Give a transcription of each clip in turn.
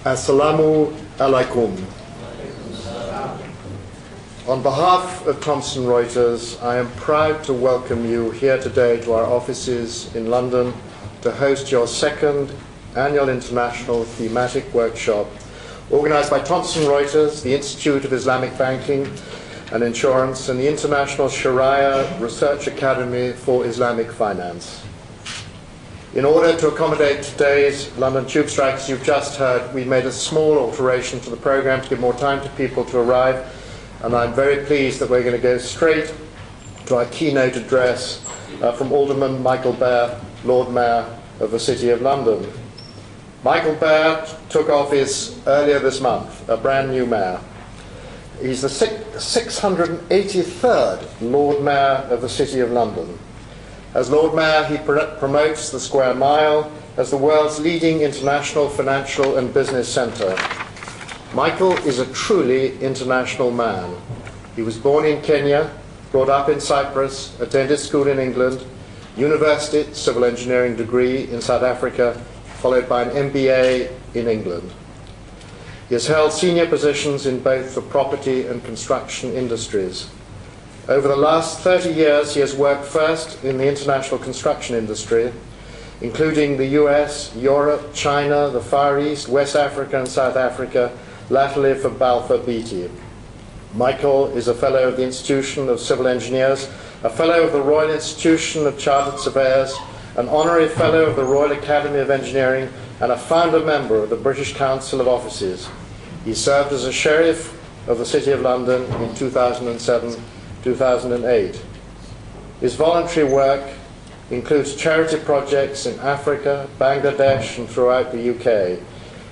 Assalamu alaikum. On behalf of Thomson Reuters, I am proud to welcome you here today to our offices in London to host your second annual international thematic workshop organised by Thomson Reuters, the Institute of Islamic Banking and Insurance, and the International Sharia Research Academy for Islamic Finance. In order to accommodate today's London tube strike, as you've just heard, we made a small alteration to the programme to give more time to people to arrive, and I'm very pleased that we're going to go straight to our keynote address from Alderman Michael Bear, Lord Mayor of the City of London. Michael Bear took office earlier this month, a brand new mayor. He's the 683rd Lord Mayor of the City of London. As Lord Mayor, he promotes the Square Mile as the world's leading international financial and business centre. Michael is a truly international man. He was born in Kenya, brought up in Cyprus, attended school in England, university civil engineering degree in South Africa, followed by an MBA in England. He has held senior positions in both the property and construction industries. Over the last 30 years, he has worked first in the international construction industry, including the US, Europe, China, the Far East, West Africa and South Africa, latterly for Balfour Beatty. Michael is a Fellow of the Institution of Civil Engineers, a Fellow of the Royal Institution of Chartered Surveyors, an Honorary Fellow of the Royal Academy of Engineering, and a founder member of the British Council of Offices. He served as a Sheriff of the City of London in 2007-2008. His voluntary work includes charity projects in Africa, Bangladesh and throughout the UK.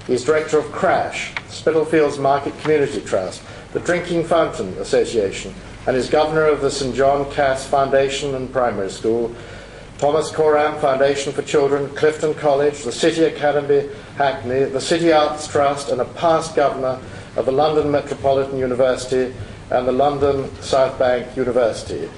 He is Director of CRASH, Spitalfields Market Community Trust, the Drinking Fountain Association, and is Governor of the St John Cass Foundation and Primary School, Thomas Coram Foundation for Children, Clifton College, the City Academy, Hackney, the City Arts Trust, and a past Governor of the London Metropolitan University and the London South Bank University.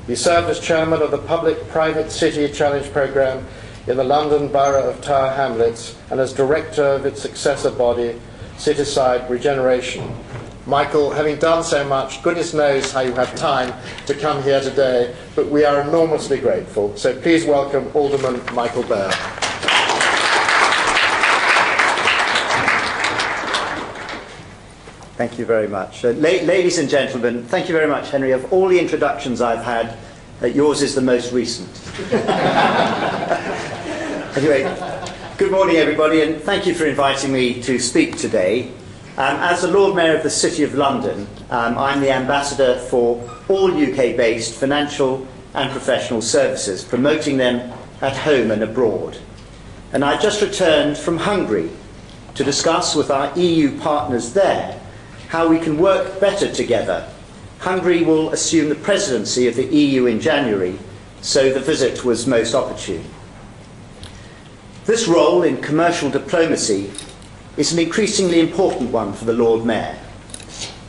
He served as Chairman of the Public-Private City Challenge Programme in the London Borough of Tower Hamlets and as Director of its successor body, Cityside Regeneration. Michael, having done so much, goodness knows how you have time to come here today, but we are enormously grateful. So please welcome Alderman Michael Bear. Thank you very much. Ladies and gentlemen, thank you very much, Henry. Of all the introductions I've had, yours is the most recent. Anyway, good morning, everybody, and thank you for inviting me to speak today. As the Lord Mayor of the City of London, I'm the ambassador for all UK-based financial and professional services, promoting them at home and abroad. And I've just returned from Hungary to discuss with our EU partners there how we can work better together. Hungary will assume the presidency of the EU in January, so the visit was most opportune. This role in commercial diplomacy is an increasingly important one for the Lord Mayor.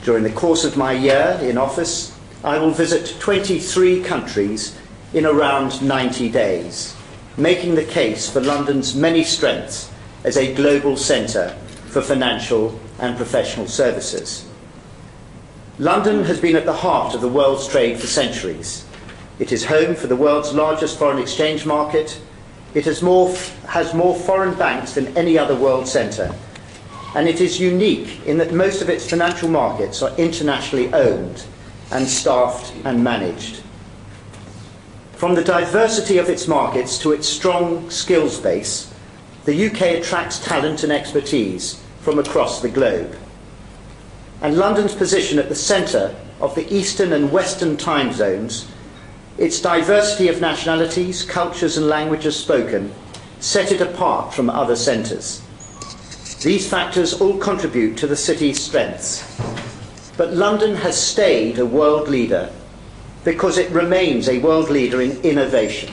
During the course of my year in office, I will visit 23 countries in around 90 days, making the case for London's many strengths as a global centre for financial and professional services. London has been at the heart of the world's trade for centuries. It is home for the world's largest foreign exchange market. It has more foreign banks than any other world centre. And it is unique in that most of its financial markets are internationally owned and staffed and managed. From the diversity of its markets to its strong skills base, the UK attracts talent and expertise from across the globe. And London's position at the centre of the Eastern and Western time zones, its diversity of nationalities, cultures and languages spoken, set it apart from other centres. These factors all contribute to the city's strengths. But London has stayed a world leader because it remains a world leader in innovation.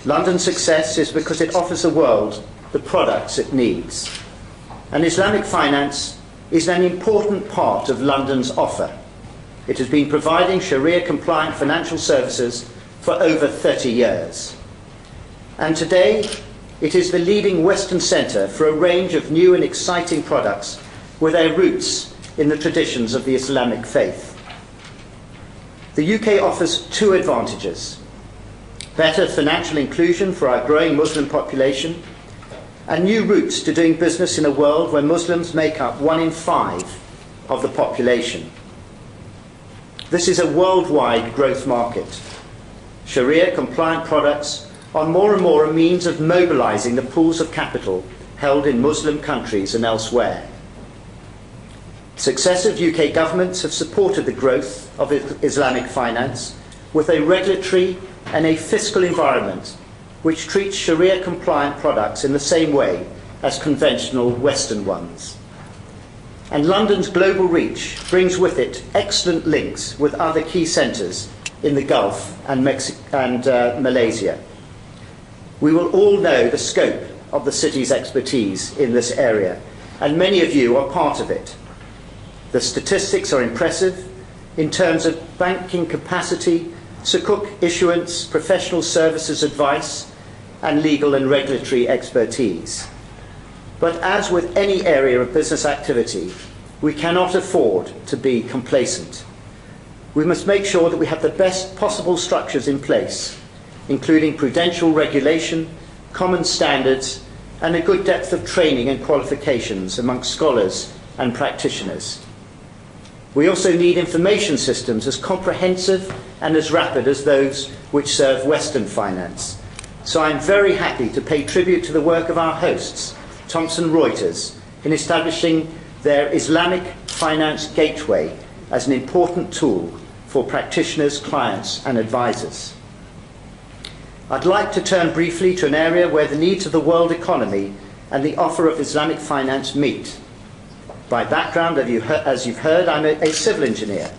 London's success is because it offers the world the products it needs. And Islamic finance is an important part of London's offer. It has been providing Sharia-compliant financial services for over 30 years. And today, it is the leading Western centre for a range of new and exciting products with their roots in the traditions of the Islamic faith. The UK offers two advantages: better financial inclusion for our growing Muslim population, and new routes to doing business in a world where Muslims make up 1 in 5 of the population. This is a worldwide growth market. Sharia-compliant products are more and more a means of mobilising the pools of capital held in Muslim countries and elsewhere. Successive UK governments have supported the growth of Islamic finance with a regulatory and a fiscal environment which treats Sharia-compliant products in the same way as conventional Western ones. And London's global reach brings with it excellent links with other key centres in the Gulf and Malaysia. We will all know the scope of the city's expertise in this area, and many of you are part of it. The statistics are impressive in terms of banking capacity, sukuk issuance, professional services advice, and legal and regulatory expertise. But as with any area of business activity, we cannot afford to be complacent. We must make sure that we have the best possible structures in place, including prudential regulation, common standards, and a good depth of training and qualifications amongst scholars and practitioners. We also need information systems as comprehensive and as rapid as those which serve Western finance. So I'm very happy to pay tribute to the work of our hosts, Thomson Reuters, in establishing their Islamic Finance Gateway as an important tool for practitioners, clients, and advisors. I'd like to turn briefly to an area where the needs of the world economy and the offer of Islamic finance meet. By background, as you've heard, I'm a civil engineer.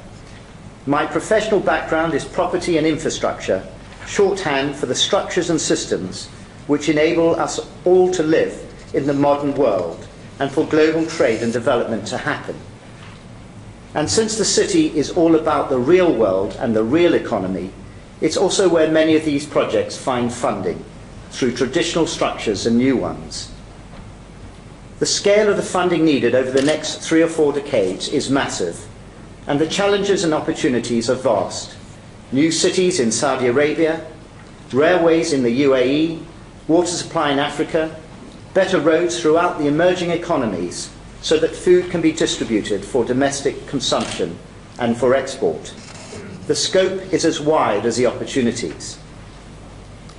My professional background is property and infrastructure, shorthand for the structures and systems which enable us all to live in the modern world and for global trade and development to happen. And since the city is all about the real world and the real economy, it's also where many of these projects find funding, through traditional structures and new ones. The scale of the funding needed over the next 3 or 4 decades is massive, and the challenges and opportunities are vast. New cities in Saudi Arabia, railways in the UAE, water supply in Africa, better roads throughout the emerging economies so that food can be distributed for domestic consumption and for export. The scope is as wide as the opportunities.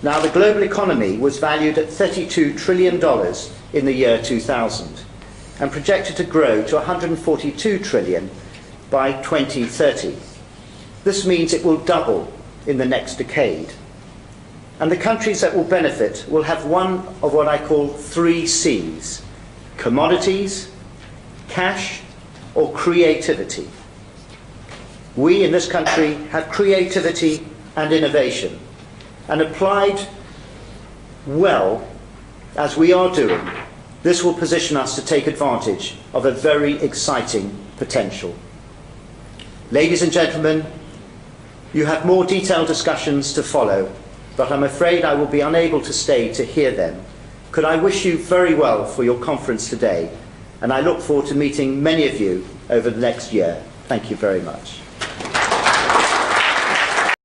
Now, the global economy was valued at $32 trillion in the year 2000 and projected to grow to $142 trillion by 2030. This means it will double in the next decade. And the countries that will benefit will have one of what I call 3 C's: commodities, cash, or creativity. We in this country have creativity and innovation, and applied well, as we are doing, this will position us to take advantage of a very exciting potential. Ladies and gentlemen, you have more detailed discussions to follow, but I'm afraid I will be unable to stay to hear them. Could I wish you very well for your conference today, and I look forward to meeting many of you over the next year. Thank you very much.